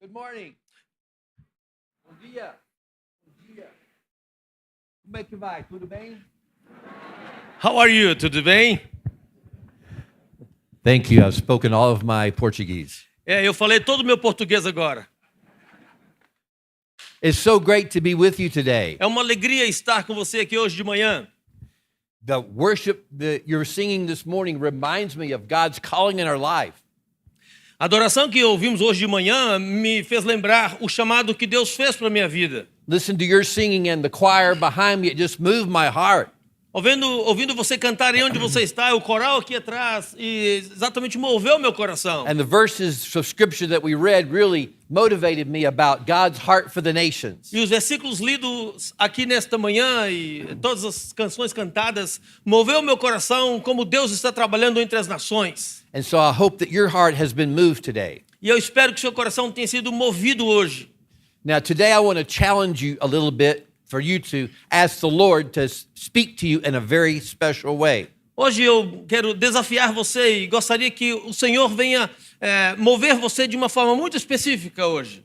Good morning. Bom dia. Bom dia. Como é que vai? Tudo bem? How are you? Tudo bem? Thank you. I've spoken all of my Portuguese. Eu falei todo o meu português agora. It's so great to be with you today. É uma alegria estar com você aqui hoje de manhã. The worship that you're singing this morning reminds me of God's calling in our life. A adoração que ouvimos hoje de manhã me fez lembrar o chamado que Deus fez para a minha vida. Listen to your singing and the choir behind me. It just moved my heart. Ouvindo você cantar aí onde você está, o coral aqui atrás, e exatamente moveu meu coração. And the verses of scripture that we read really motivated me about God's heart for the nations. E os versículos lidos aqui nesta manhã e todas as canções cantadas moveu meu coração como Deus está trabalhando entre as nações. And so I hope that your heart has been moved today. E eu espero que seu coração tenha sido movido hoje. Now today I want to challenge you a little bit for you to ask the Lord to speak to you in a very special way. Hoje eu quero desafiar você e gostaria que o Senhor venha mover você de uma forma muito específica hoje.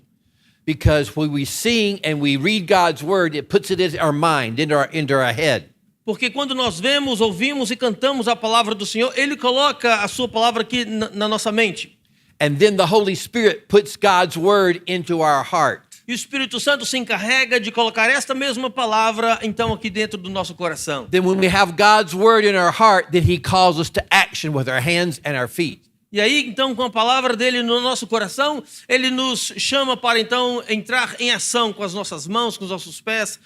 Because when we sing and we read God's word, it puts it in our mind, into our head. Porque quando nós vemos, ouvimos e cantamos a palavra do Senhor, Ele coloca a sua palavra aqui na nossa mente. And then the Holy Spirit puts God's word into our heart. E o Espírito Santo se encarrega de colocar esta mesma palavra, então, aqui dentro do nosso coração. Then when we have God's word in our heart, then He calls us to action with our hands and our feet. E aí, então, com a palavra dele no nosso coração, Ele nos chama para, então, entrar em ação com as nossas mãos, com os nossos pés,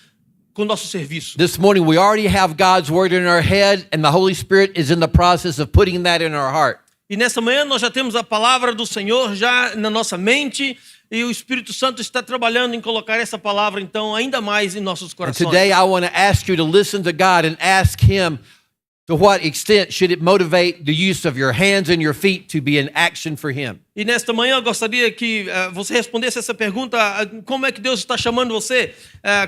com o nosso serviço. This morning we already have God's word in our head, and the Holy Spirit is in the process of putting that in our heart. E nessa manhã nós já temos a palavra do Senhor já na nossa mente, e o Espírito Santo está trabalhando em colocar essa palavra, então, ainda mais em nossos And corações. today I want to ask you to listen to God and ask Him to what extent should it motivate the use of your hands and your feet to be in action for Him. E nesta manhã eu gostaria que você respondesse essa pergunta: como é que Deus está chamando você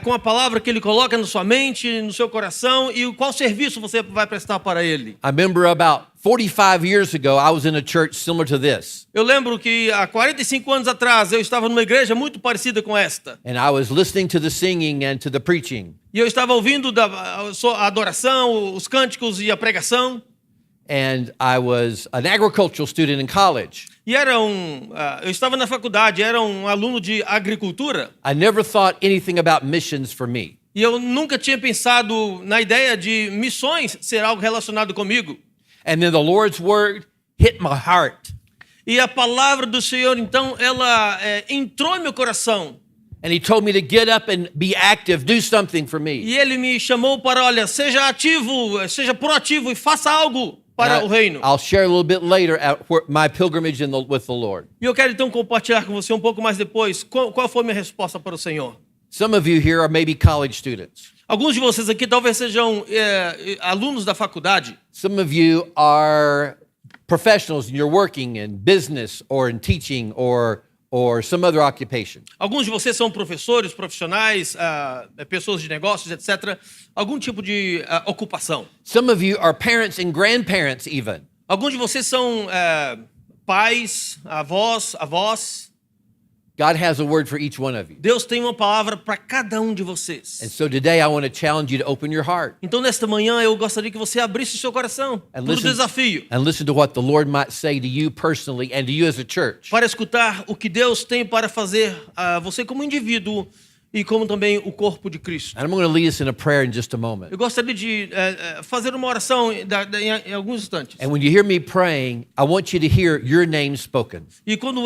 com a palavra que Ele coloca na sua mente, no seu coração, e qual serviço você vai prestar para Ele? I remember about 45 years ago, I was in a church similar to this. Eu lembro que há 45 anos atrás eu estava numa igreja muito parecida com esta. And I was listening to the singing and to the preaching. E eu estava ouvindo a adoração, os cânticos e a pregação. And I was an agricultural student in college. E eu estava na faculdade, era um aluno de agricultura. I never thought anything about missions for me. E eu nunca tinha pensado na ideia de missões ser algo relacionado comigo. And then the Lord's word hit my heart. E a palavra do Senhor, então, ela entrou em meu coração. And He told me to get up and be active, do something for me. E Ele me chamou para, olha, seja ativo, seja proativo e faça algo para o reino. I'll share a little bit later at my pilgrimage with the Lord. E eu quero, então, compartilhar com você um pouco mais depois qual foi a minha resposta para o Senhor. Some of you here are maybe college students. Alguns de vocês aqui talvez sejam alunos da faculdade. Some of you are professionals and you're working in business or in teaching or some other occupation. Alguns de vocês são professores, profissionais, pessoas de negócios, etc. Algum tipo de ocupação. Some of you are parents and grandparents even. Alguns de vocês são pais, avós. God has a word for each one of you. Deus tem uma palavra para cada um de vocês. And so today I want to challenge you to open your heart. Então, nesta manhã, eu gostaria que você abrisse o seu coração para o desafio. And listen to what the Lord might say to you personally and to you as a church. Para escutar o que Deus tem para fazer a você como indivíduo e como também o corpo de Cristo. And I'm going to lead us in a prayer in just a moment. Eu gostaria de fazer uma oração em alguns instantes. And when you hear me praying, I want you to hear your name spoken. E quando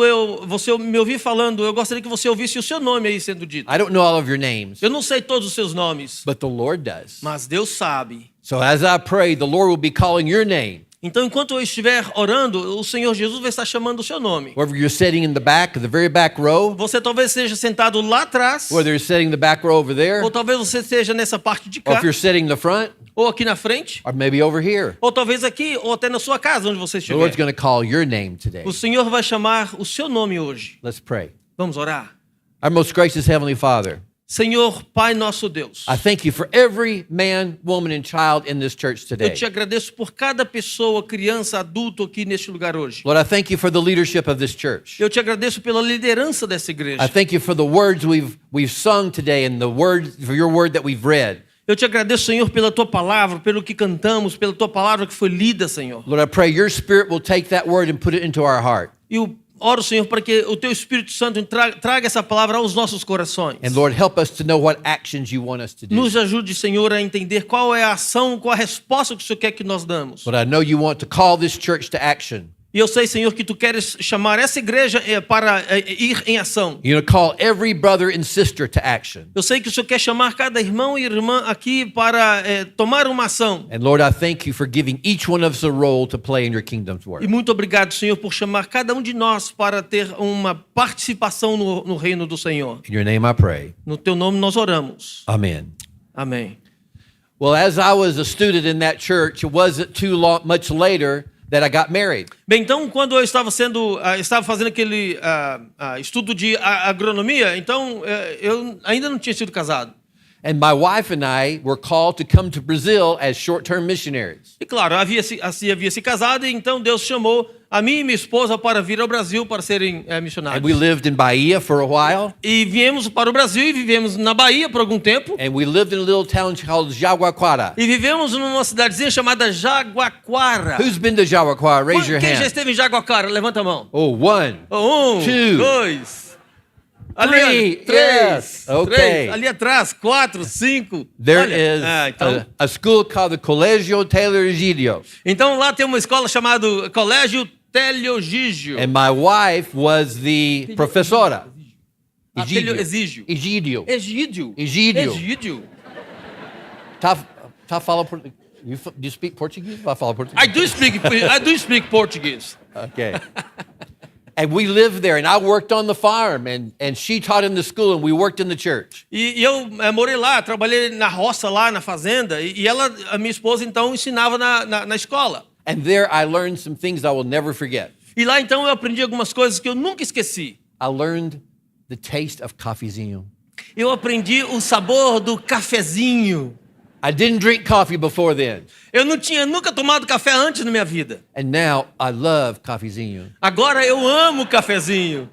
você me ouvir falando, eu gostaria que você ouvisse o seu nome aí sendo dito. I don't know all of your names, Eu não sei todos os seus nomes, but the Lord does. mas Deus sabe. So as I pray, the Lord will be calling your name. Então, enquanto eu estiver orando, o Senhor Jesus vai estar chamando o seu nome. Whether you're sitting in the back, the very back row, Você talvez esteja sentado lá atrás, whether you're sitting in the back row over there, ou talvez você esteja nessa parte de or cá, if you're sitting in the front, ou aqui na frente, or maybe over here. ou talvez aqui, ou até na sua casa, onde você The Lord's estiver. going to call your name today. O Senhor vai chamar o seu nome hoje. Let's pray. Vamos orar? Our most gracious Heavenly Father, Senhor, Pai nosso Deus, I thank you for every man, woman, and child in this church eu today. te agradeço por cada pessoa, criança, adulto aqui neste lugar hoje. Lord, I thank you for the leadership of this church. Eu te agradeço pela liderança dessa I igreja. thank you for the words we've sung today and the words for your word that we've read. Eu te agradeço, Senhor, pela tua palavra, pelo que cantamos, pela tua palavra que foi lida, Senhor. Lord, I pray your spirit will take that word and put it into our heart. E eu oro, Senhor, para que o teu Espírito Santo traga essa palavra aos nossos corações. And Lord, help us to know what actions you want us to do. Nos ajude, Senhor, a entender qual é a ação, qual a resposta que o Senhor quer que nós damos. But I know you want to call this church to action. E eu sei, Senhor, que tu queres chamar essa igreja para ir em ação. You're going to call every brother and sister to action. Eu sei que o Senhor quer chamar cada irmão e irmã aqui para tomar uma ação. And Lord, I thank you for giving each one of us a role to play in your kingdom's work. E muito obrigado, Senhor, por chamar cada um de nós para ter uma participação no reino do Senhor. In your name I pray. No teu nome nós oramos. Amen. Amém. Well, as I was a student in that church, it wasn't much later that I got married. Bem, então, quando eu estava fazendo aquele estudo de agronomia, então eu ainda não tinha sido casado. And my wife and I were called to come to Brazil as short-term missionaries. E claro, havia se casado, e então Deus chamou a mim e minha esposa para vir ao Brasil para serem missionários. And we lived in Bahia for a while. E viemos para o Brasil e vivemos na Bahia por algum tempo. And we lived in a little town called Jaguaquara. E vivemos numa cidadezinha chamada Jaguaquara. Who's been to Jaguaquara? Raise your Quem já hand. esteve em Jaguaquara? Levanta a mão. Oh, one. Um, Two. dois. Three. Três. Yes. Okay. Três. Ali atrás, 4, 5. There Olha. is Então, a school called the Colégio Taylor Egidio. então lá tem uma escola chamada Colégio Teleogígio. And my wife was the professora. Exígio. Egidio. Egídio. Egídio. Egídio. Tá fala português. Do you speak Portuguese? Vai falar português. I do speak Portuguese. Okay. And we lived there, and I worked on the farm, and she taught in the school, and we worked in the church. E eu morei lá, trabalhei na roça lá, na fazenda, e ela, a minha esposa, então, ensinava na escola. And there I learned some things I will never forget. E lá, então, eu aprendi algumas coisas que eu nunca esqueci. I learned the taste of cafezinho. Eu aprendi o sabor do cafezinho. I didn't drink coffee before then, Eu não tinha nunca tomado café antes na minha vida. and now I love cafezinho. Agora eu amo cafezinho.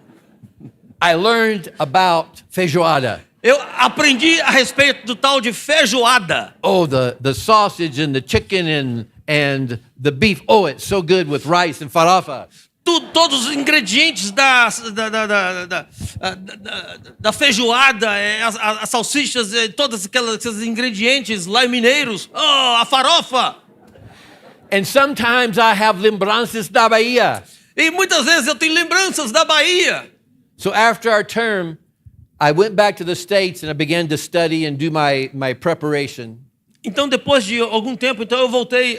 I learned about feijoada. Eu aprendi a respeito do tal de feijoada. Oh, the sausage and the chicken and the beef. Oh, it's so good with rice and farofa. Todos os ingredientes da feijoada, as salsichas, todos aqueles ingredientes lá mineiros. Oh, a farofa! And sometimes I have lembranças da Bahia. E muitas vezes eu tenho lembranças da Bahia. So after our term, I went back to the States and I began to study and do my preparation. Então, depois de algum tempo, então eu voltei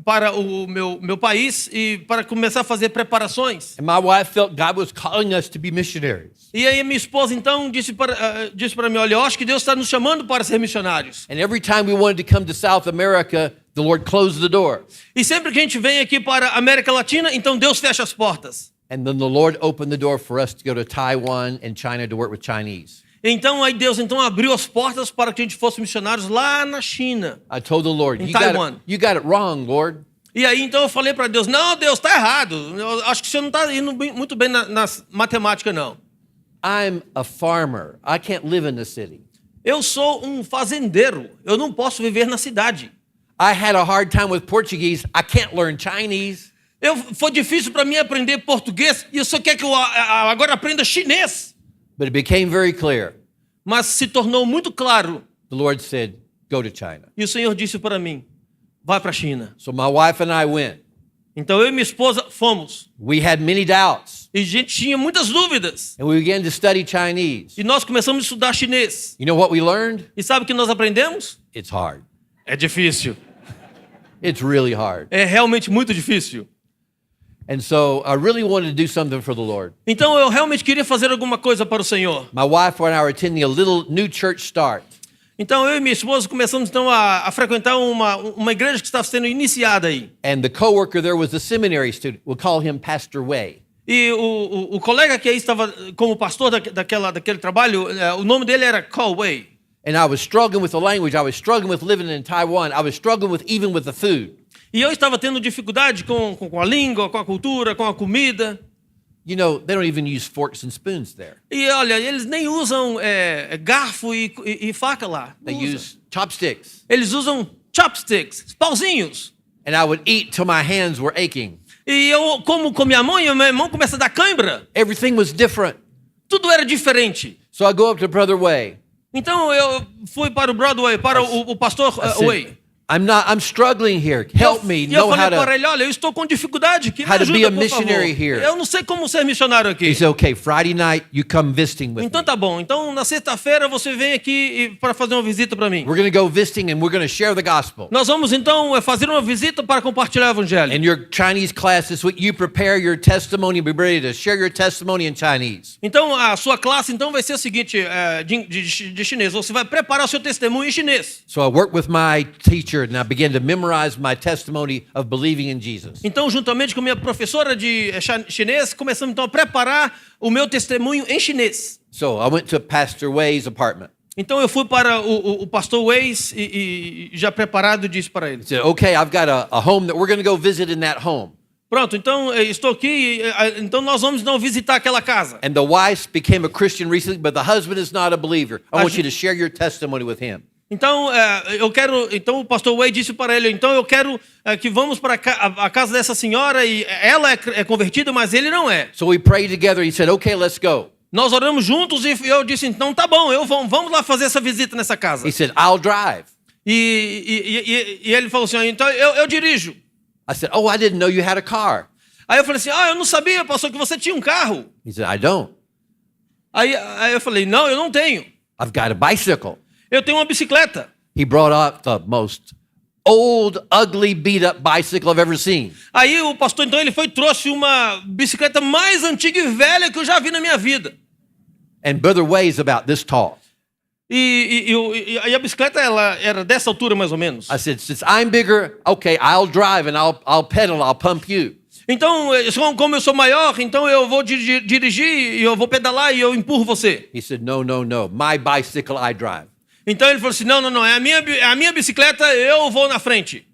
para o meu país e para começar a fazer preparações. And my wife felt God was calling us to be missionaries. E aí minha esposa então disse para mim, olha, eu acho que Deus está nos chamando para ser missionários. And every time we wanted to come to South America, the Lord closed the door. E sempre que a gente vem aqui para a América Latina, então Deus fecha as portas. And then the Lord opened the door for us to go to Taiwan and China to work with Chinese. Então aí Deus então abriu as portas para que a gente fosse missionários lá na China. I told the Lord, In Taiwan. you got it wrong, Lord. E aí então eu falei para Deus, não, Deus, está errado. Eu acho que o senhor não está indo muito bem na matemática, não. I'm a farmer. I can't live in the city. Eu sou um fazendeiro. Eu não posso viver na cidade. I had a hard time with Portuguese. I can't learn Chinese. Foi difícil para mim aprender português e o senhor quer que eu agora aprenda chinês? But it became very clear. Mas se tornou muito claro. The Lord said, go to China. E o Senhor disse para mim, vai para a China. So my wife and I went. Então eu e minha esposa fomos. We had many doubts. E a gente tinha muitas dúvidas. And we began to study Chinese. E nós começamos a estudar chinês. You know what we learned? E sabe o que nós aprendemos? It's hard. É difícil. It's really hard. É realmente muito difícil. And so I really wanted to do something for the Lord. Então eu realmente queria fazer alguma coisa para o Senhor. My wife and I were attending a little new church start. Então eu e minha esposa começamos então a frequentar uma igreja que estava sendo iniciada aí. And the coworker there was a seminary student. We'll call him Pastor Wei. E o colega que aí estava como pastor daquele trabalho, o nome dele era Carl Way. And I was struggling with the language. I was struggling with living in Taiwan. I was struggling with even with the food. E eu estava tendo dificuldade com a língua, com a cultura, com a comida. You know, they don't even use forks and spoons there. E olha, eles nem usam garfo e faca lá. They Não usam. use chopsticks. Eles usam chopsticks, pauzinhos. And I would eat till my hands were aching. E eu como com minha mão e minha mão começa a dar cãibra. Everything was different. Tudo era diferente. So I go up to Brother Way. Então eu fui para o Broadway, para o pastor I said, Way. I'm struggling here. Help me E eu know falei how para to. ele, olha, eu estou com dificuldade aqui, me how to be ajuda, a por favor. missionary here. Eu não sei como ser missionário aqui. He said, okay, Friday night you come visiting with Então me. tá bom. Então na sexta-feira você vem aqui para fazer uma visita para mim. We're going to go visiting and we're going to share the gospel. Nós vamos então fazer uma visita para compartilhar o evangelho. And your Chinese class this week, you prepare your testimony, be ready to share your testimony in Chinese. Então a sua classe então vai ser o seguinte, de chinês. Você vai preparar o seu testemunho em chinês. So I worked with my teacher and I began to memorize my testimony of believing in Jesus. Então, juntamente com minha professora de chinês, começamos então a preparar o meu testemunho em chinês. So I went to Pastor Way's apartment. Então eu fui para o pastor Weiss e já preparado disse para ele. He said, okay, I've got a home that we're going to go visit in that home. Pronto, então estou aqui, então nós vamos então visitar aquela casa. And the wife became a Christian recently, but the husband is not a believer. I want you to share your testimony with him. Então então o pastor Way disse para ele, então eu quero que vamos para a casa dessa senhora e ela é convertida, mas ele não é. So we prayed together. He said, okay, let's go. Nós oramos juntos e eu disse, então tá bom, vamos lá fazer essa visita nessa casa. He said, I'll drive. E ele falou assim, então eu dirijo. I said, oh, I didn't know you had a car. Aí eu falei assim, eu não sabia, pastor, que você tinha um carro. He said, I don't. Aí eu falei, não, eu não tenho. I've got a bicycle. Eu tenho uma bicicleta. He brought up the most old, ugly, beat-up bicycle I've ever seen. Aí o pastor, então, ele trouxe uma bicicleta mais antiga e velha que eu já vi na minha vida. And Brother Way is about this tall. E a bicicleta, ela era dessa altura, mais ou menos. I said, since I'm bigger, okay, I'll drive and I'll pedal, I'll pump you. Então, como eu sou maior, então eu vou dirigir e eu vou pedalar e eu empurro você. He said, no, no, no. My bicycle, I drive. Então ele falou assim, não, é a minha bicicleta, eu vou na frente.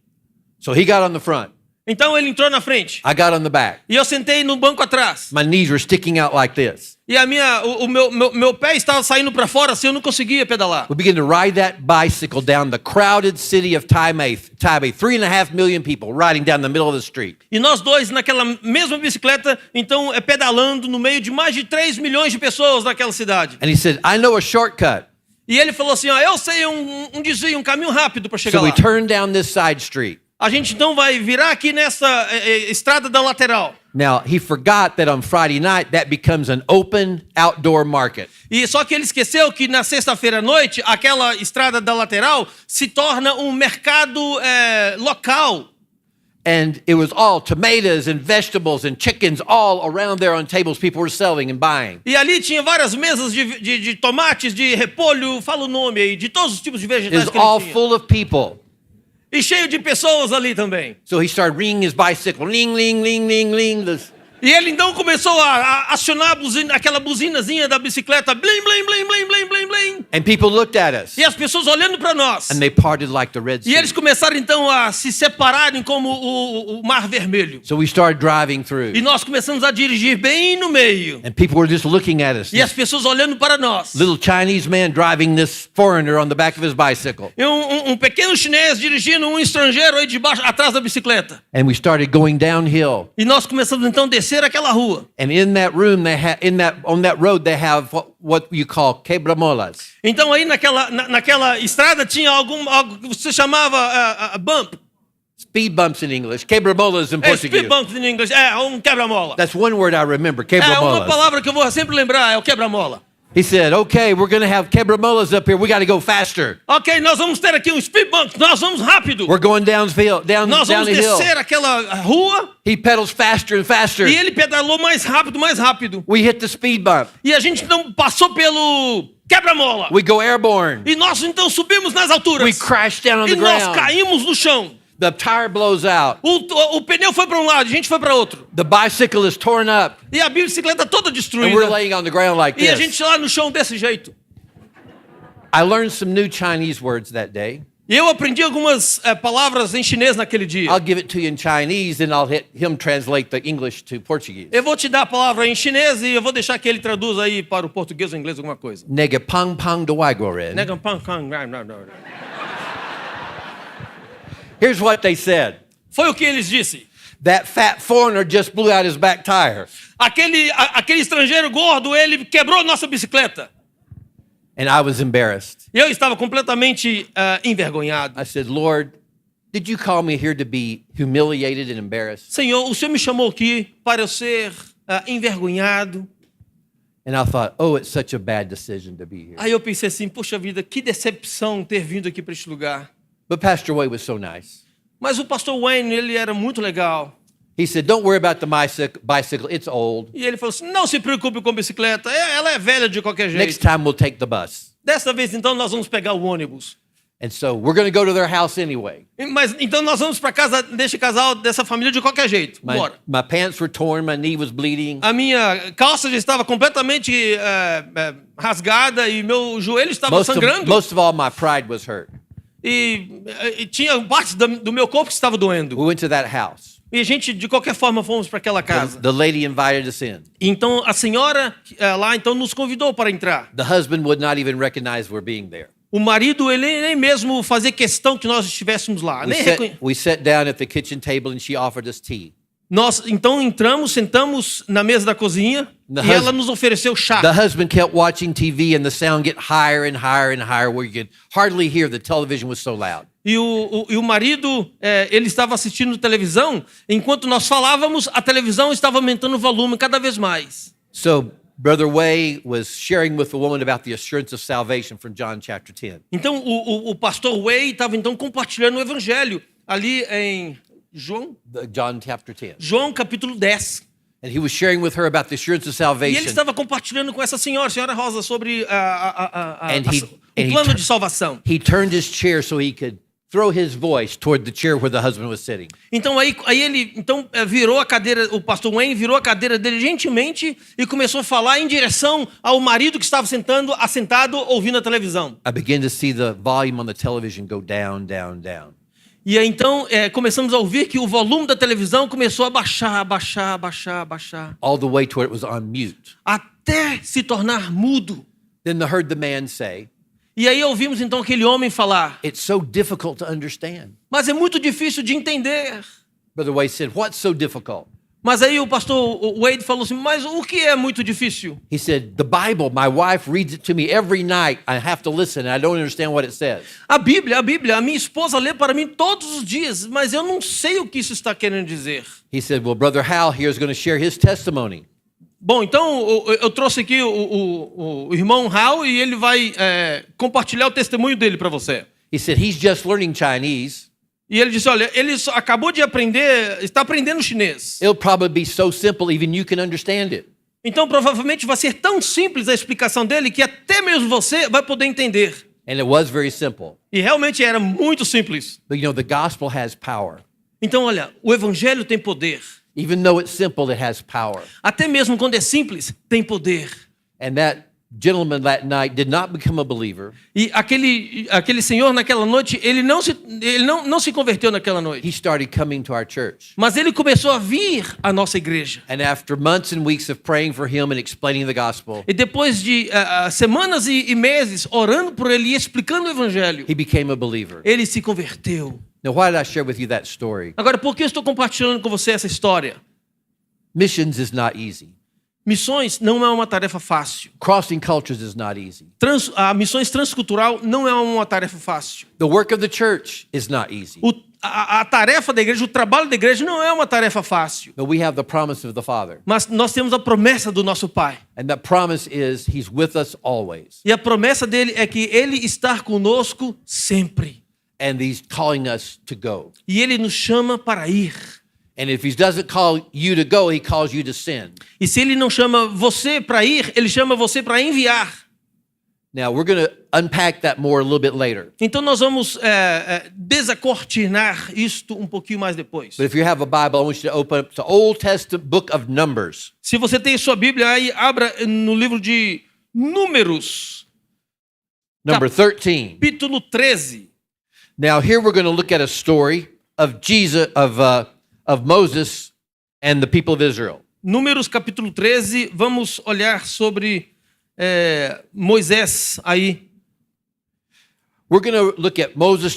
So he got on the front. Então ele entrou na frente. I got on the back. E eu sentei no banco atrás. My knees were sticking out like this. E o meu pé estava saindo para fora, assim, eu não conseguia pedalar. We began to ride that bicycle down the crowded city of Taipei. 3.5 million people riding down the middle of the street. E nós dois, naquela mesma bicicleta, então, pedalando no meio de mais de 3 milhões de pessoas naquela cidade. And he said, I know a shortcut. E ele falou assim, eu sei um desvio, um caminho rápido para chegar So we lá. turned down this side street. A gente então vai virar aqui nessa estrada da lateral. Now, he forgot that on Friday night, that becomes an open outdoor market. E só que ele esqueceu que na sexta-feira à noite, aquela estrada da lateral se torna um mercado local. And it was all tomatoes and vegetables and chickens all around there on tables people were selling and buying. E ali tinha várias mesas de tomates, de repolho, fala o nome aí, de todos os tipos de It vegetais was que ele all tinha. full of people. E cheio de pessoas ali também. So he started ringing his bicycle. Ling, ling, ling, ling, ling. E ele então começou a acionar aquela buzinazinha da bicicleta, blim, blim, blim, blim, blim, blim, blim. And people looked at us. E as pessoas olhando para nós. And they parted like the Red E eles Sea. começaram então a se separarem como o Mar Vermelho. So we started driving through. E nós começamos a dirigir bem no meio. And people were just looking at us. E as pessoas olhando para nós. Little Chinese man driving this foreigner on the back of his bicycle. E um pequeno chinês dirigindo um estrangeiro aí debaixo, atrás da bicicleta. And we started going downhill. E nós começamos então a descer aquela rua. And in that room, on that road, they have what you call quebramolas. Então aí naquela estrada tinha algo que se chamava bump. Speed bumps in English, quebramolas in Portuguese. Speed bump em inglês. Um quebra-mola. That's one word I remember, Uma quebramolas. palavra que eu vou sempre lembrar, é o quebra-mola. He said, okay, we're going to have quebramolas up here. We got to go faster. Ok, nós vamos ter aqui um speed bump, nós vamos rápido. We're going downhill, down Nós vamos the hill. descer aquela rua He pedals faster and faster. e ele pedalou mais rápido, mais rápido. We hit the speed bump. E a gente então passou pelo quebra-mola. We go airborne. E nós então subimos nas alturas. We crash down on E the nós ground. caímos no chão. The tire blows out. O pneu foi para um lado, a gente foi para outro. The bicycle is torn up. E a bicicleta toda And we're destruída. laying on the ground like E a this. gente lá no chão desse jeito. I learned some new Chinese words that day. E eu aprendi algumas palavras em chinês naquele dia. I'll give it to you in Chinese, and I'll hit him translate the English to Portuguese. Eu vou te dar a palavra em chinês e eu vou deixar que ele traduza aí para o português ou inglês alguma coisa. Nega pang pang do Waigoren. Here's what they said. Foi o que eles disse. That fat foreigner just blew out his back tire. Aquele estrangeiro gordo, ele quebrou nossa bicicleta. And I was embarrassed. E eu estava completamente envergonhado. I said, Lord, did you call me here to be humiliated and embarrassed? Senhor, o Senhor me chamou aqui para eu ser envergonhado. And I thought, oh, it's such a bad decision to be here. Aí eu pensei assim, poxa vida, que decepção ter vindo aqui para este lugar. But Pastor Wade was so nice. Mas o pastor Wayne, ele era muito legal. He said, don't worry about the bicycle. It's old. E ele falou assim, não se preocupe com a bicicleta, ela é velha de qualquer Next jeito. time we'll take the bus. Dessa vez, então, nós vamos pegar o ônibus. And so we're going to go to their house anyway. Mas então nós vamos para casa deste casal, dessa família de qualquer jeito. Bora. My pants were torn. My knee was bleeding. A minha calça já estava completamente rasgada e meu joelho estava sangrando. Most of all, my pride was hurt. E tinha partes do meu corpo que estava doendo. We went to that house. E a gente, de qualquer forma, fomos para aquela casa. The lady invited us in. Então a senhora lá então nos convidou para entrar. The husband would not even recognize we're being there. O marido, ele nem mesmo fazia questão que nós estivéssemos lá. We sat down at the kitchen table and she offered us tea. Nós então entramos, sentamos na mesa da cozinha e ela nos ofereceu chá. The husband kept watching TV and the sound get higher and higher and higher where you could hardly hear, the television was so loud. E o marido, ele estava assistindo televisão, enquanto nós falávamos, a televisão estava aumentando o volume cada vez mais. So Brother Way was sharing with the woman about the assurance of salvation from John chapter 10. Então o pastor Way estava então compartilhando o evangelho ali em John chapter 10. João capítulo 10. And he was sharing with her about the assurance of E salvation. ele estava compartilhando com essa senhora Rosa, sobre o plano de salvação. He turned his chair so he could throw his voice toward the chair where the husband was sitting. Então aí ele virou a cadeira, o pastor Wayne virou a cadeira dele gentilmente e começou a falar em direção ao marido que estava assentado ouvindo a televisão. I began to see the volume on the television go down, down, down. E aí então começamos a ouvir que o volume da televisão começou a baixar. All the way to where it was on mute. Até se tornar mudo. Then I heard the man say, e aí ouvimos então aquele homem falar, it's so difficult to understand. Mas é muito difícil de entender. Brother Wade said, what's so difficult? Mas aí o pastor Wade falou assim, mas o que é muito difícil? He said, the Bible, my wife reads it to me every night. I have to listen and I don't understand what it says. A Bíblia, a minha esposa lê para mim todos os dias, mas eu não sei o que isso está querendo dizer. He said, well, Brother Hal here is going to share his testimony. Bom, então eu trouxe aqui o irmão Hal e ele vai compartilhar o testemunho dele para você. He said, he's just learning Chinese. E ele disse, olha, ele acabou de aprender, está aprendendo chinês. It'll probably be so simple even you can understand it. Então provavelmente vai ser tão simples a explicação dele que até mesmo você vai poder entender. And it was very simple. E realmente era muito simples. But you know, the gospel has power. Então, olha, o evangelho tem poder. Even though it's simple, it has power. Até mesmo quando é simples, tem poder. And that gentleman that night did not become a believer. E aquele senhor naquela noite, ele não se converteu naquela noite. He started coming to our church. Mas ele começou a vir à nossa igreja. And after months and weeks of praying for him and explaining the gospel, E depois de semanas e meses orando por ele e explicando o evangelho, he became a believer. ele se converteu. Now, why did I share with you that story? Agora, por que eu estou compartilhando com você essa história? Missions is not easy. Missões não é uma tarefa fácil. Crossing cultures is not easy. Missões transcultural não é uma tarefa fácil. The work of the church is not easy. A tarefa da igreja, o trabalho da igreja não é uma tarefa fácil. But we have the promise of the Father. Mas nós temos a promessa do nosso Pai. And that promise is He's with us always. E a promessa dele é que Ele está conosco sempre. And He's calling us to go. E Ele nos chama para ir. And if He doesn't call you to go, He calls you to send. E se Ele não chama você para ir, Ele chama você para enviar. Now, we're going to unpack that more a little bit later. Então nós vamos desacortinar isto um pouquinho mais depois. But if you have a Bible, I want you to open up to the Old Testament book of Numbers. Se você tem sua Bíblia aí, abra no livro de Números, Number 13. capítulo 13. Now, here we're going to look at a story of Jesus, of Moses and the people of Israel. Números, capítulo 13, vamos olhar sobre Moisés aí. We're going to look at Numbers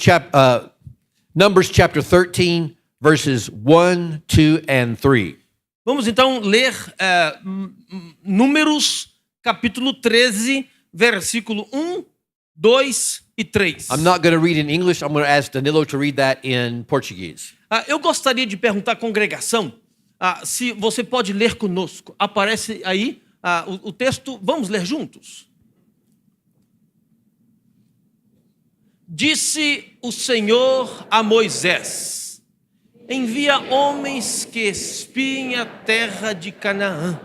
chapter 13, verses 1, 2, and 3. Vamos então ler Números, capítulo 13, versículo 1, 2 e 3. I'm not going to read in English. I'm going to ask Danilo to read that in Portuguese. Eu gostaria de perguntar à congregação se você pode ler conosco. Aparece aí o texto, vamos ler juntos. Disse o Senhor a Moisés: envia homens que espiem a terra de Canaã,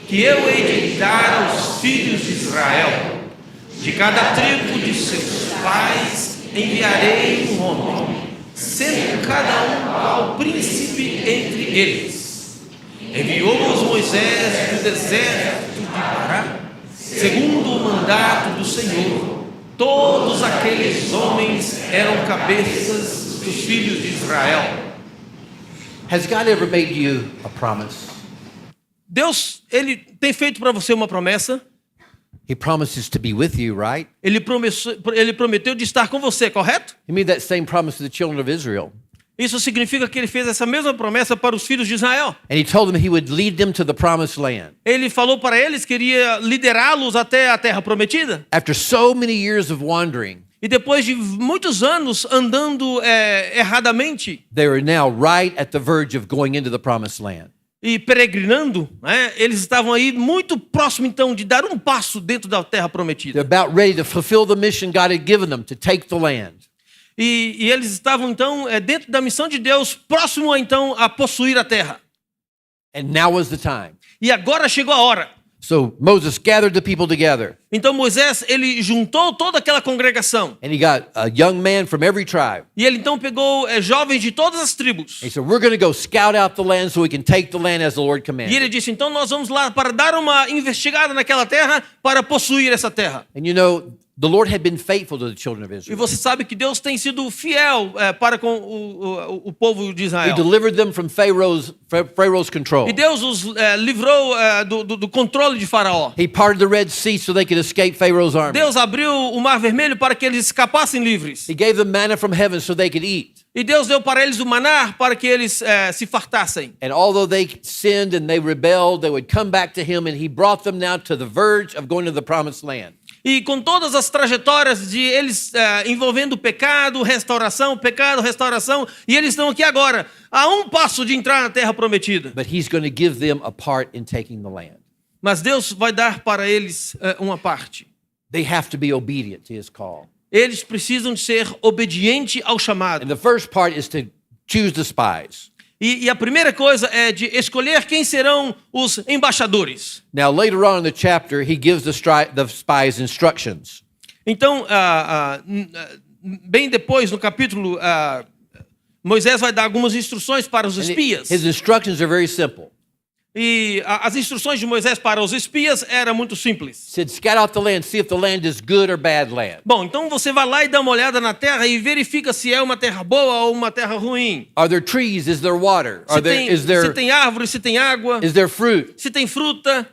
que eu hei de dar aos filhos de Israel. De cada tribo de seus pais enviarei um homem, sendo cada um ao príncipe entre eles. Enviou-os Moisés do deserto de Pará, segundo o mandato do Senhor. Todos aqueles homens eram cabeças dos filhos de Israel. Has God ever made you a promise? Deus, ele tem feito para você uma promessa. He promises to be with you, right? Ele prometeu de estar com você, correto? He made that same promise to the children of Israel. Isso significa que ele fez essa mesma promessa para os filhos de Israel. And he told them he would lead them to the promised land. Ele falou para eles que iria liderá-los até a terra prometida. After so many years of wandering, E depois de muitos anos andando erradamente they are now right at the verge of going into the promised land. e peregrinando, eles estavam aí muito próximo então de dar um passo dentro da terra prometida. They're about ready to fulfill the mission God had given them to take the land. E eles estavam então dentro da missão de Deus, próximo então a possuir a terra. And now was the time. E agora chegou a hora. So Moses gathered the people together. Então Moisés, ele juntou toda aquela congregação. And he got a young man from every tribe. E ele então pegou jovens de todas as tribos. He said, we're going to go scout out the land so we can take the land as the Lord E commanded. ele disse, então nós vamos lá para dar uma investigada naquela terra para possuir essa terra. And you know, the Lord had been faithful to the children of E Israel. você sabe que Deus tem sido fiel para com o povo de He Israel. delivered them from Pharaoh's control. E Deus os livrou do controle de Faraó. He parted the Red Sea so they could escape Pharaoh's army. Deus abriu o Mar Vermelho para que eles escapassem livres. He gave them manna from heaven so they could eat. E Deus deu para eles o maná para que eles se fartassem. And although they sinned and they rebelled, they would come back to him, and he brought them now to the verge of going to the promised land. E com todas as trajetórias de eles envolvendo pecado, restauração, e eles estão aqui agora, a um passo de entrar na terra prometida. But he's going to give them a part in taking the land. Mas Deus vai dar para eles uma parte. They have to be obedient to his call. Eles precisam de ser obedientes ao chamado. And the first part is to choose the spies. E a primeira coisa é de escolher quem serão os embaixadores. Now, later on in the chapter, he gives the spies instructions. Então, bem depois, no capítulo, Moisés vai dar algumas instruções para os espias. His instructions are very simple. E as instruções de Moisés para os espias eram muito simples. He said, scout out the land, see if the land is good or bad land. Bom, então você vai lá e dá uma olhada na terra e verifica se é uma terra boa ou uma terra ruim. Are there trees? Is there water? Se tem árvore, se tem água, is there fruit? se tem fruta.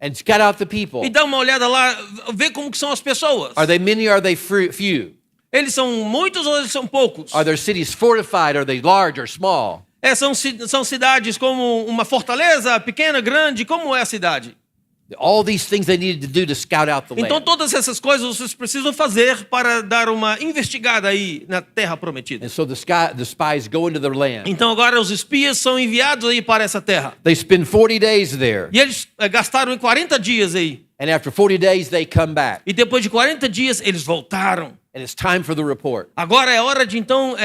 And scout out the people. E dá uma olhada lá, vê como que são as pessoas. Are they many or are they few? Eles são muitos ou eles são poucos? Are their cities fortified? Are they large or small? São cidades como uma fortaleza, pequena, grande, como é a cidade? All these things they needed to do to scout out the Então land. todas essas coisas vocês precisam fazer para dar uma investigada aí na terra prometida. And so the spies go into the land. Então agora os espias são enviados aí para essa terra. They spend 40 days there. E eles gastaram 40 dias aí. And after 40 days, they come back. E depois de 40 dias eles voltaram. And it's time for the report. Agora é hora de então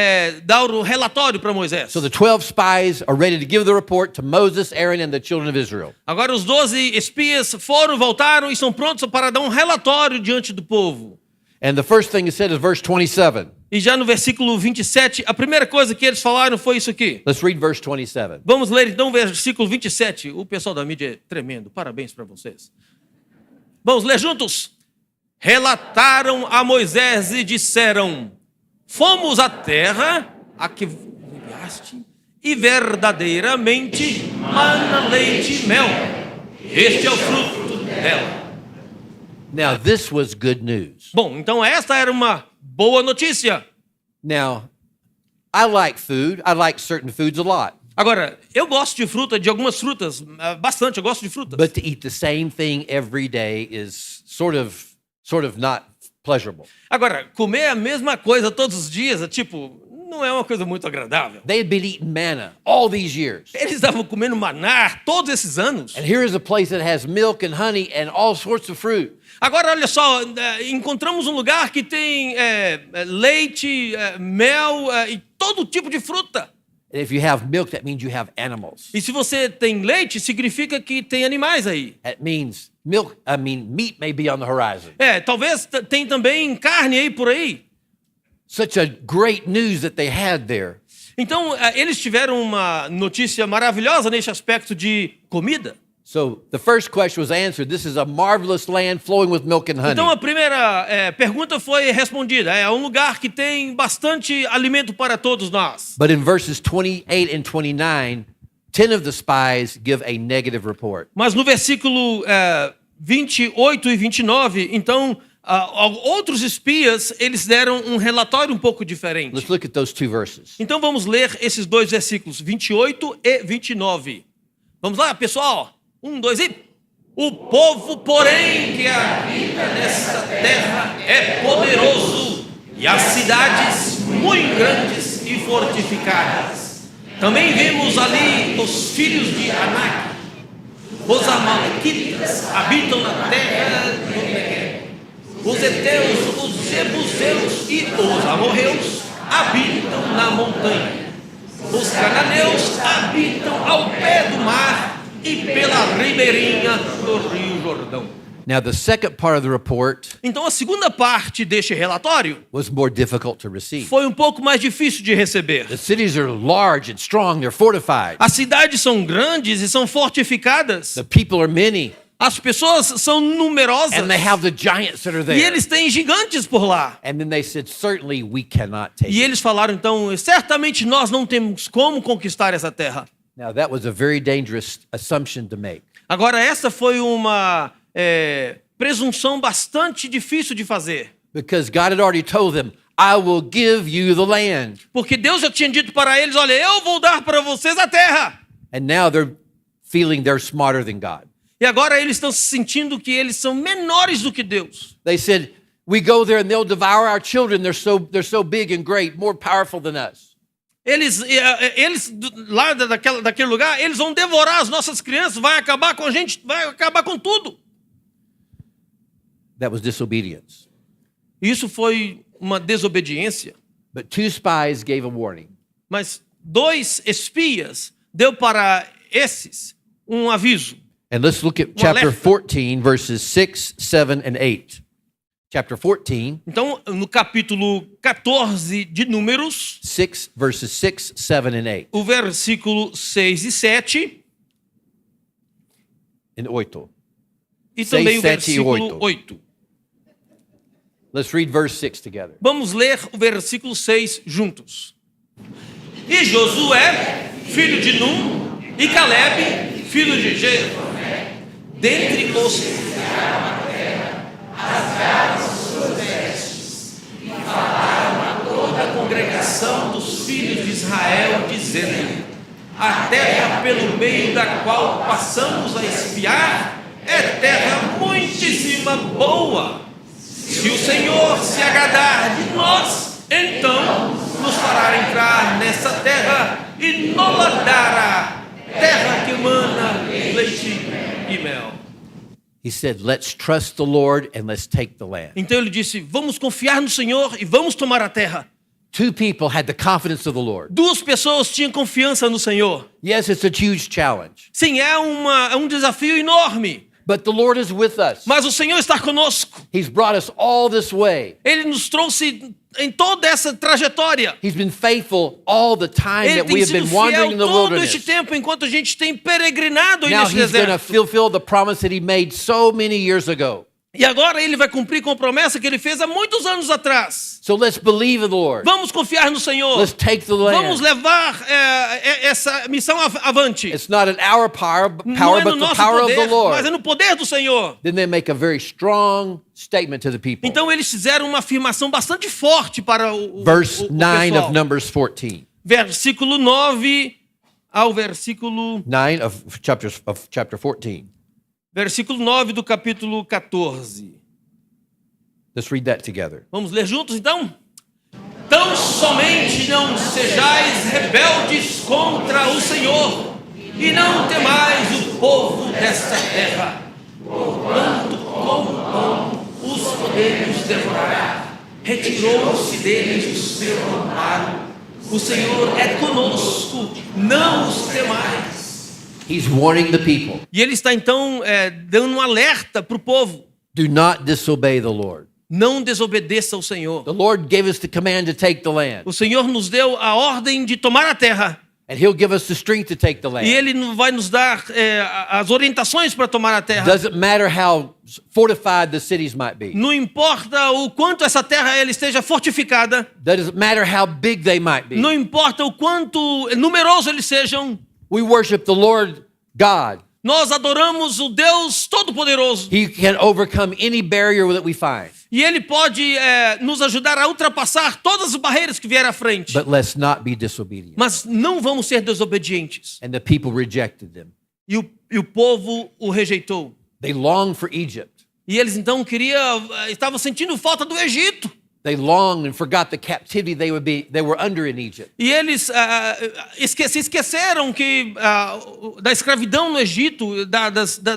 dar o relatório para Moisés. So the 12 spies are ready to give the report to Moses, Aaron, and the children of Israel. Agora os 12 espias voltaram e estão prontos para dar um relatório diante do povo. And the first thing is said is verse 27. E já no versículo 27, a primeira coisa que eles falaram foi isso aqui. Let's read verse 27. Vamos ler então o versículo 27. O pessoal da mídia é tremendo. Parabéns para vocês. Vamos ler juntos. Relataram a Moisés e disseram: fomos à terra a que enviaste, e verdadeiramente mana leite e mel. Este é o fruto dela. Now, this was good news. Bom, então esta era uma boa notícia. Now, I like food. I like certain foods a lot. Agora, eu gosto de fruta, de algumas frutas, bastante, eu gosto de frutas. But to eat the same thing every day is sort of not pleasurable. Agora, comer a mesma coisa todos os dias, não é uma coisa muito agradável. They had been eating manna all these years. Eles estavam comendo maná todos esses anos. And here is a place that has milk and honey and all sorts of fruit. Agora, olha só, encontramos um lugar que tem leite, mel e todo tipo de fruta. And if you have milk, that means you have animals. E se você tem leite, significa que tem animais aí. That means meat may be on the horizon. Talvez tem também carne aí por aí. Such a great news that they had there. Então, eles tiveram uma notícia maravilhosa nesse aspecto de comida. So the first question was answered. This is a marvelous land flowing with milk and honey. Então, a primeira pergunta foi respondida. É um lugar que tem bastante alimento para todos nós. But in verses 28 and 29, 10 of the spies give a negative report. Mas no versículo 28 e 29, então, outros espias, eles deram um relatório um pouco diferente. Let's look at those two verses. Então, vamos ler esses dois versículos, 28 e 29. Vamos lá, pessoal? 1, 2 e... O povo, porém, que habita nessa terra é poderoso, e as cidades muito grandes e fortificadas. Também vimos ali os filhos de Anak. Os amalequitas habitam na terra do Negev. Os heteus, os jebuseus e os amorreus habitam na montanha. Os cananeus habitam ao pé do mar e pela ribeirinha do Rio Jordão. Now, the second part of the report Então, a segunda parte deste relatório was more difficult to receive. foi um pouco mais difícil de receber. The cities are large and strong, they're fortified. As cidades são grandes e são fortificadas. The people are many, As pessoas são numerosas. and they have the giants that are E there. eles têm gigantes por lá. And then they said, certainly we cannot take E it. eles falaram, então, certamente nós não temos como conquistar essa terra. Now, that was a very dangerous assumption to make. Agora, essa foi uma presunção bastante difícil de fazer. Because God had already told them, I will give you the land. Porque Deus já tinha dito para eles, olha, eu vou dar para vocês a terra. And now they're feeling they're smarter than God. E agora eles estão se sentindo que eles são menores do que Deus. They said, we go there and they'll devour our children. They're so big and great, more powerful than us. Eles lá daquele lugar, eles vão devorar as nossas crianças, vai acabar com a gente, vai acabar com tudo. That was disobedience. Isso foi uma desobediência. But two spies gave a warning. Mas 2 espias deu para esses um aviso. And let's look at chapter alerta. 14, verses 6, 7, and 8. Chapter 14, Então, no capítulo 14 de Números, 6, verses 6, 7, and 8. o versículo 6 e 7, And 8. e também o 7 e 8. versículo 8. Let's read verse 6 together. Vamos ler o versículo 6 juntos. E Josué, filho de Num, e Caleb, filho de Jefoné, dentre os que ficaram na terra, rasgaram suas vestes e falaram a toda a congregação dos filhos de Israel, dizendo: a terra pelo meio da qual passamos a espiar é terra muitíssima boa. Se o Senhor se agradar de nós, então nos fará entrar nessa terra e nos dará terra que emana leite e mel. He said, let's trust the Lord and let's take the land. Então ele disse, vamos confiar no Senhor e vamos tomar a terra. Two people had the confidence of the Lord. 2 pessoas tinham confiança no Senhor. Yes, it's a huge challenge, Sim, é um desafio enorme, but the Lord is with us. mas o Senhor está conosco. He's brought us all this way. Ele nos trouxe em toda essa trajetória. He's been faithful all the time Ele that we tem have sido been wandering in fiel the todo wilderness. este tempo, enquanto a gente tem peregrinado aí Now nesse he's going to deserto. fulfill the promise that he made so many years ago. E agora ele vai cumprir com a promessa que ele fez há muitos anos atrás. So let's believe in the Lord. Vamos confiar no Senhor. Let's take the Vamos land. levar essa missão avante. It's not in our power, Não é no but the nosso power of the poder, mas é Lord. no poder do Senhor. Then they make a very strong statement to the people. Então eles fizeram uma afirmação bastante forte para o Verse 9 pessoal. of Numbers 14. Versículo 9 ao versículo 9 of chapter 14. Versículo 9 do capítulo 14. Let's read that together. Vamos ler juntos então? Tão somente não sejais rebeldes contra o Senhor, e não temais o povo desta terra, porquanto com pão os poderes devorar. Retirou-se deles o seu amparo. O Senhor é conosco, não os temais. He's warning the people. E ele está então dando um alerta para o povo. Do not disobey the Lord. Não desobedeça ao Senhor. The Lord gave us the command to take the land, O Senhor nos deu a ordem de tomar a terra. and He'll give us the strength to take the E land. Ele vai nos dar as orientações para tomar a terra. Doesn't matter how fortified the cities might be. Não importa o quanto essa terra ela esteja fortificada. Doesn't matter how big they might be. Não importa o quanto numerosos eles sejam. We worship the Lord God. Nós adoramos o Deus Todo-Poderoso. He can overcome any barrier that we find. E Ele pode nos ajudar a ultrapassar todas as barreiras que vierem à frente. But let's not be disobedient. Mas não vamos ser desobedientes. And the people rejected them. E o povo o rejeitou. They longed for Egypt. E eles então estavam sentindo falta do Egito. They longed and forgot the captivity they were under in Egypt. E eles se esqueceram que da escravidão no Egito,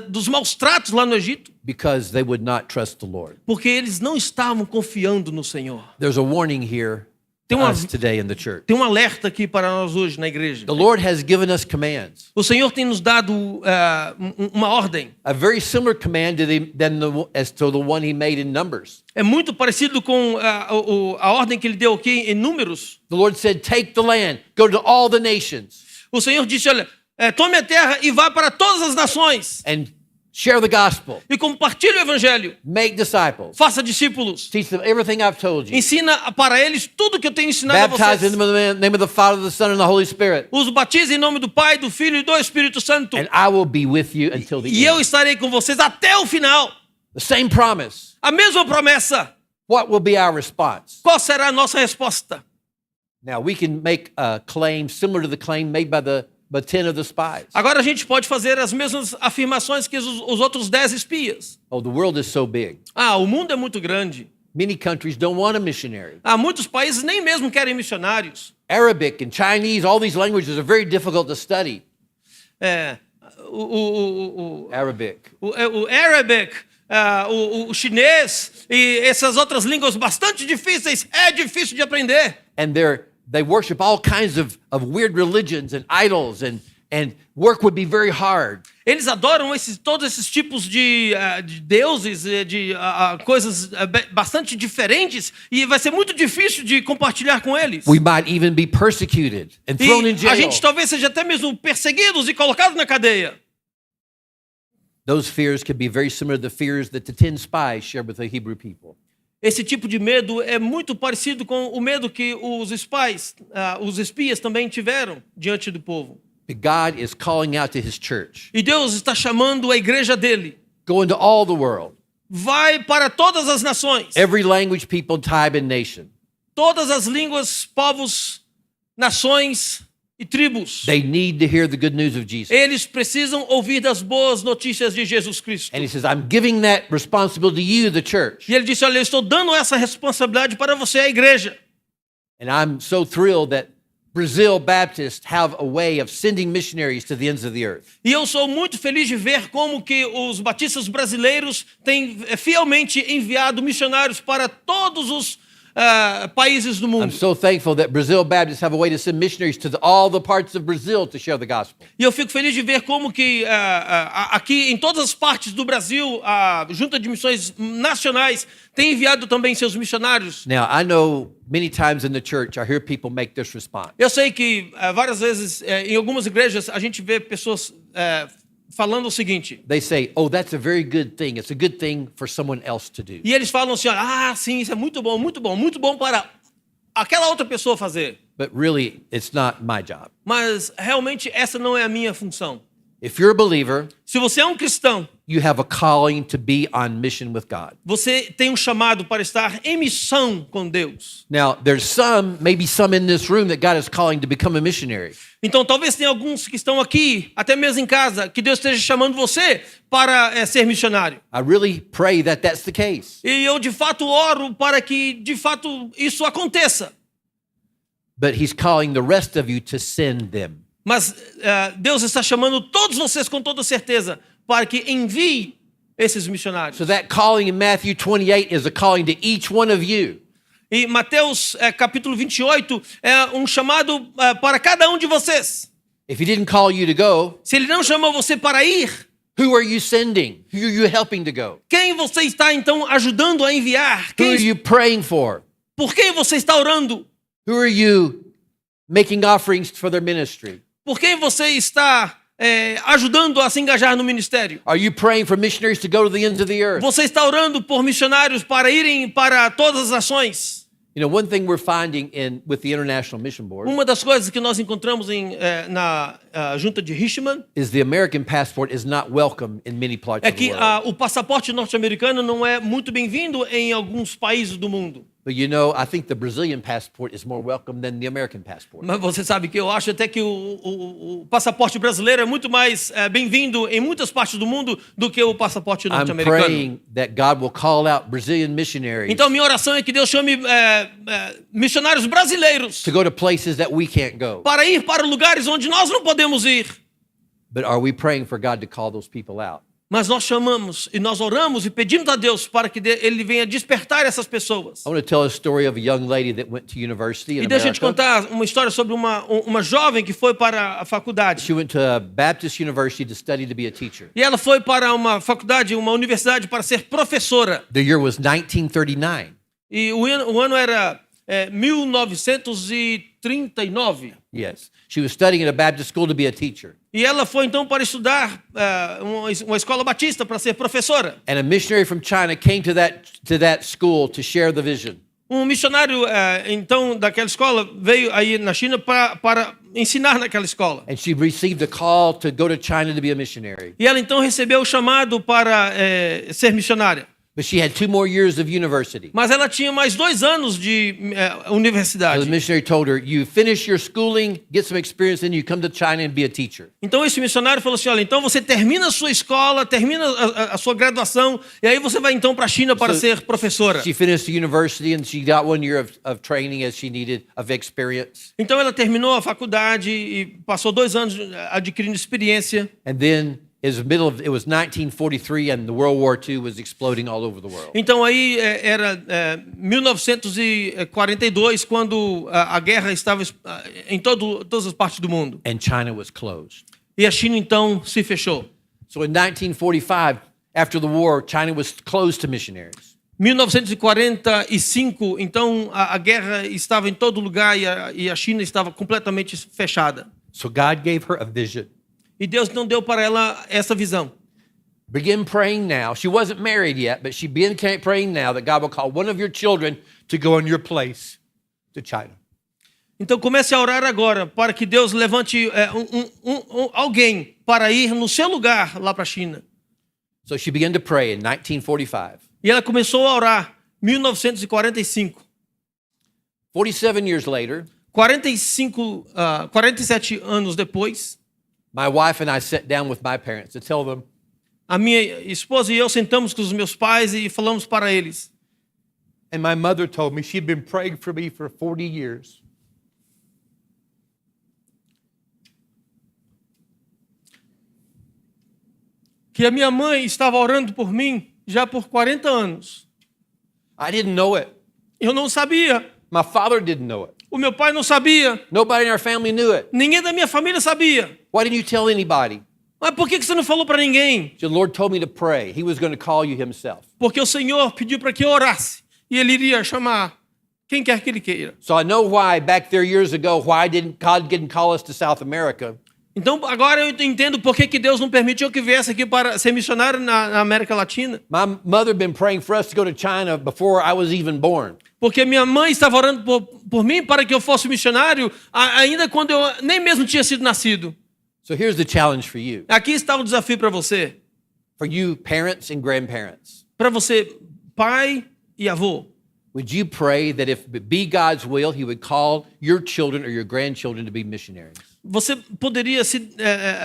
dos maus tratos lá no Egito, Because they would not trust the Lord. porque eles não estavam confiando no Senhor. There's a warning here to Tem uma- us today in the church. Tem um alerta aqui para nós hoje na igreja. The Lord has given us commands. O Senhor tem nos dado uma ordem. A very similar command as to the one He made in Numbers. É muito parecido com a ordem que Ele deu aqui em Números. The Lord said, take the land, go to all the nations, O Senhor disse, olha, tome a terra e vá para todas as nações. and share the gospel. E compartilhe o evangelho. Make disciples. Faça discípulos. Teach them everything I've told you. Ensina para eles tudo que eu tenho ensinado a Baptize in vocês. the name of the Father, the Son, and the Holy Spirit. Os batize em nome do Pai, do Filho e do Espírito Santo. And I will be with you until the E eu end. estarei com vocês até o final. The same promise. A mesma promessa. What will be our response? Qual será a nossa resposta? Now, we can make a claim similar to the claim made by the 10 of the spies. Agora a gente pode fazer as mesmas afirmações que os outros 10 espias. Oh, the world is so big. O mundo é muito grande. Many countries don't want a missionary. Muitos países nem mesmo querem missionários. Arabic and Chinese, all these languages are very difficult to study. Arabic. O Arabic, o chinês e essas outras línguas bastante difíceis, é difícil de aprender. And they worship all kinds of weird religions and idols, and work would be very hard. Eles adoram todos esses tipos de deuses, de coisas bastante diferentes, e vai ser muito difícil de compartilhar com eles. We might even be persecuted and thrown in E a jail. gente talvez seja até mesmo perseguidos e colocados na cadeia. Those fears could be very similar to the fears that the 10 spies shared with the Hebrew people. Esse tipo de medo é muito parecido com o medo que os espias também tiveram diante do povo. But God is calling out to His church. E Deus está chamando a igreja dele. Go into all the world. Vai para todas as nações. Every language, people, tribe, and nation. Todas as línguas, povos, nações e tribos. They need to hear the good news of Jesus. Eles precisam ouvir das boas notícias de Jesus Cristo. And He says, I'm giving that responsibility to you, the church. E ele disse, olha, eu estou dando essa responsabilidade para você, a igreja. And I'm so thrilled that Brazil Baptists have a way of sending missionaries to the ends of the earth. E eu sou muito feliz de ver como que os batistas brasileiros têm fielmente enviado missionários para todos os países do I'm mundo. so thankful that Brazil Baptists have a way to send missionaries to all the parts of Brazil to share the gospel. E eu fico feliz de ver como que aqui em todas as partes do Brasil, a Junta de Missões Nacionais tem enviado também seus missionários. Now, I know many times in the church I hear people make this response. Eu sei que várias vezes em algumas igrejas a gente vê pessoas falando o seguinte. They say, "Oh, that's a very good thing. It's a good thing for someone else to do." E eles falam assim, olha, sim, isso é muito bom, muito bom, muito bom para aquela outra pessoa fazer. But really, it's not my job. Mas realmente essa não é a minha função. If you're a believer, Se você é um cristão, you have a calling to be on mission with God. você tem um chamado para estar em missão com Deus. Now, there's maybe some in this room that God is calling to become a missionary. Então talvez tenha alguns que estão aqui, até mesmo em casa, que Deus esteja chamando você para ser missionário. I really pray that that's the case. E eu de fato oro para que de fato isso aconteça. But He's calling the rest of you to send them. Mas Deus está chamando todos vocês com toda certeza para que envie esses missionários. So that calling in Matthew 28 is a calling to each one of you. E Mateus capítulo 28 é um chamado para cada um de vocês. If He didn't call you to go, Se Ele não chamou você para ir, who are you sending? Who are you helping to go? quem você está então ajudando a enviar? Who are you praying for? Por quem você está orando? Who are you making offerings for their ministry? Por quem você está ajudando a se engajar no ministério? Are you praying for missionaries to go to the ends of the earth? Você está orando por missionários para irem para todas as nações? You know, one thing we're finding with the International Mission Board Uma das coisas que nós encontramos na junta de Richmond is the American passport is not welcome in many parts é of the que world. o passaporte norte-americano não é muito bem-vindo em alguns países do mundo. But you know, I think the Brazilian passport is more welcome than the American passport. Mas você sabe que eu acho até que o passaporte brasileiro é muito mais bem-vindo em muitas partes do mundo do que o passaporte I'm norte-americano. praying that God will call out Brazilian missionaries Então, minha oração é que Deus chame missionários brasileiros to go to places that we can't go. para ir para lugares onde nós não podemos ir. But are we praying for God to call those people out? Mas nós chamamos e nós oramos e pedimos a Deus para que Ele venha despertar essas pessoas. I want to tell a story of a young lady that went to university in E deixa eu te America. contar uma história sobre uma jovem que foi para a faculdade. She went to a Baptist university to study to be a teacher. E ela foi para uma faculdade, uma universidade para ser professora. The year was 1939. E o ano era 1939. Yes. She was studying at a Baptist school to be a teacher. E ela foi então para estudar uma escola batista para ser professora. And a missionary from China came to that school to share the vision. Um missionário então daquela escola veio aí na China para ensinar naquela escola. And she received a call to go to China to be a missionary. E ela então recebeu o chamado para ser missionária. But she had 2 more years of university. Mas ela tinha mais 2 anos de So universidade. the missionary told her, you finish your schooling, get some experience, then you come to China and be a teacher. Então esse missionário falou assim, olha, então você termina a sua escola, termina a sua graduação, e aí você vai então para a China para ser professora. She finished the university and she got 1 year of training as she needed, of experience. Então ela terminou a faculdade e passou 2 anos adquirindo experiência. And then it was 1943 and the World War II was exploding all over the world. Então aí era 1942, quando a guerra estava em todas as partes do mundo. And China was closed. E a China então se fechou. So in 1945, after the war, China was closed to missionaries. 1945, então a guerra estava em todo lugar e a China estava completamente fechada. So God gave her a vision. E Deus não deu para ela essa visão. Begin praying now. She wasn't married yet, but she began praying now that God will call one of your children to go in your place to China. Então comece a orar agora para que Deus levante alguém para ir no seu lugar lá para a China. So she began to pray in 1945. E ela começou a orar em 1945. 47 years later, 47 anos depois, my wife and I sat down with my parents to tell them, a minha esposa e eu sentamos com os meus pais e falamos para eles. and my mother told me she'd been praying for me for 40 years. que a minha mãe estava orando por mim já por 40 anos. I didn't know it. Eu não sabia. My father didn't know it. O meu pai não sabia. Nobody in our family knew it. Ninguém da minha família sabia. Why didn't you tell anybody? Mas por que você não falou para ninguém? The Lord told me to pray. He was going to call you himself. Porque o Senhor pediu para que eu orasse. E Ele iria chamar quem quer que Ele queira. So I know why back there years ago, why God didn't call us to South America. Então agora eu entendo por que Deus não permitiu que viesse aqui para ser missionário na América Latina. My mother had been praying for us to go to China before I was even born. Porque minha mãe estava orando por mim para que eu fosse missionário ainda quando eu nem mesmo tinha sido nascido. So here's the challenge for you. Aqui está o desafio para você. For you parents and grandparents. Para você, pai e avô. Would you pray that if it be God's will, He would call your children or your grandchildren to be missionaries? Você poderia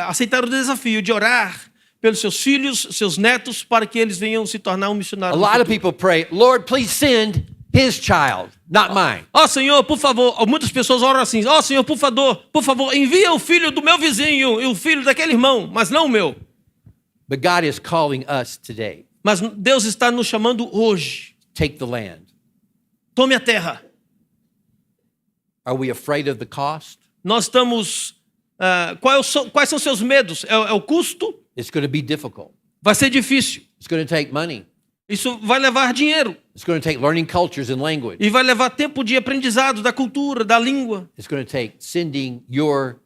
aceitar o desafio de orar pelos seus filhos, seus netos, para que eles venham se tornar um missionário. A lot of people pray, Lord, please send His child, not mine. Ó Senhor, por favor, muitas pessoas oram assim, ó Senhor, por favor, envia o filho do meu vizinho e o filho daquele irmão, mas não o meu. But God is calling us today. Mas Deus está nos chamando hoje. Take the land. Tome a terra. Are we afraid of the cost? Nós estamos... quais são seus medos? É o custo? It's going to be difficult. Vai ser difícil. It's going to take money. Isso vai levar dinheiro. It's going to take learning cultures and language. E vai levar tempo de aprendizado da cultura, da língua. It's going to take sending your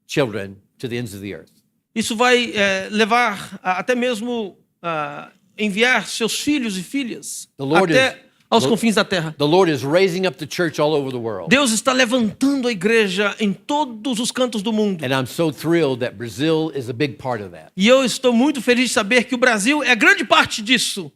children to the ends of the earth. Isso vai levar até mesmo enviar seus filhos e filhas até aos confins da terra. The Lord is raising up the church all over the world. Deus está levantando a igreja em todos os cantos do mundo. And I'm so thrilled that Brazil is a big part of that. E eu estou muito feliz de saber que o Brasil é grande parte disso.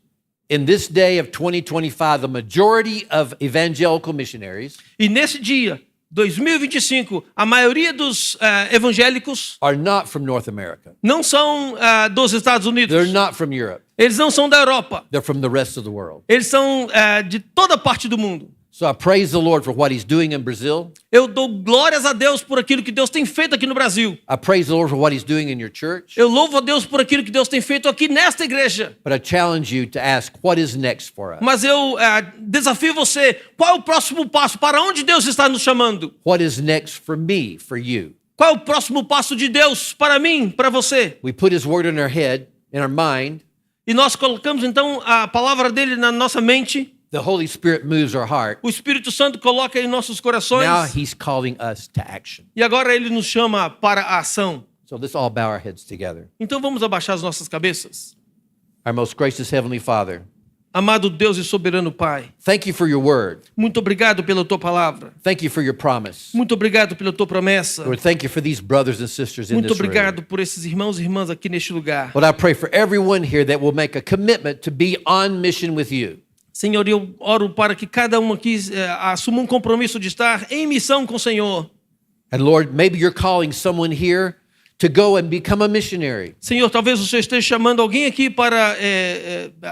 In this day of 2025, the majority of evangelical missionaries E nesse dia, 2025, a maioria dos evangélicos are not from North America. não são dos Estados Unidos. They're not from Europe. Eles não são da Europa. They're from the rest of the world. Eles são de toda parte do mundo. So I praise the Lord for what He's doing in Brazil. Eu dou glórias a Deus por aquilo que Deus tem feito aqui no Brasil. I praise the Lord for what He's doing in your church. Eu louvo a Deus por aquilo que Deus tem feito aqui nesta igreja. But I challenge you to ask, what is next for us? Mas eu desafio você, qual é o próximo passo? Para onde Deus está nos chamando? What is next for me, for you? Qual é o próximo passo de Deus para mim, para você? We put His word in our head, in our mind. E nós colocamos então a palavra dele na nossa mente. The Holy Spirit moves our heart. O Espírito Santo coloca em nossos corações. Now He's calling us to action. E agora ele nos chama para a ação. So let's all bow our heads together. Então vamos abaixar as nossas cabeças. Our most gracious Heavenly Father, Amado Deus e soberano Pai, thank you for your word. muito obrigado pela tua palavra. Thank you for your promise. Muito obrigado pela tua promessa. Lord, thank you for these brothers and sisters in Muito this room. obrigado por esses irmãos e irmãs aqui neste lugar. Lord, I pray for everyone here that will make a commitment to be on mission with you. Senhor, eu oro para que cada um aqui assuma um compromisso de estar em missão com o Senhor. And Lord, maybe you're calling someone here to go and become a missionary. Senhor, talvez o Senhor esteja chamando alguém aqui para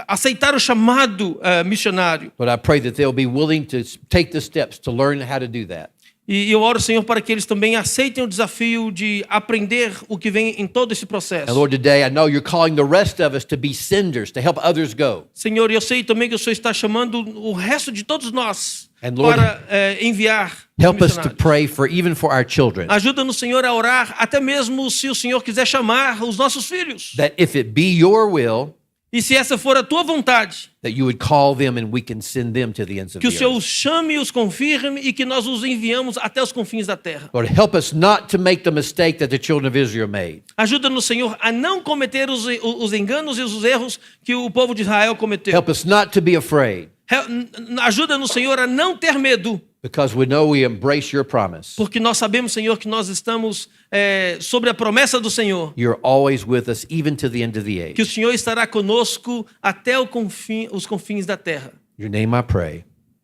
aceitar o chamado missionário. But I pray that they'll be willing to take the steps to learn how to do that. E eu oro, Senhor, para que eles também aceitem o desafio de aprender o que vem em todo esse processo. And Lord, today I know you're calling the rest of us to be senders, to help others go. Senhor, eu sei também que o Senhor está chamando o resto de todos nós And Lord, para enviar Help us to missionários. pray for even for our children, Ajuda-nos, Senhor, a orar, até mesmo se o Senhor quiser chamar os nossos filhos. that if it be your will, E se essa for a tua vontade, that you would call them and we can send them to the ends of que o the Senhor earth. os chame e os confirme e que nós os enviamos até os confins da terra. Lord, help us not to make the mistake that the children of Israel made. Ajuda-nos, Senhor, a não cometer os enganos e os erros que o povo de Israel cometeu. Help us not to be afraid, Ajuda-nos, Senhor, a não ter medo, because we know we embrace your promise. porque nós sabemos, Senhor, que nós estamos sobre a promessa do Senhor, You're always with us, even to the end of the que o age. Senhor estará conosco até os confins da terra. In your name I pray.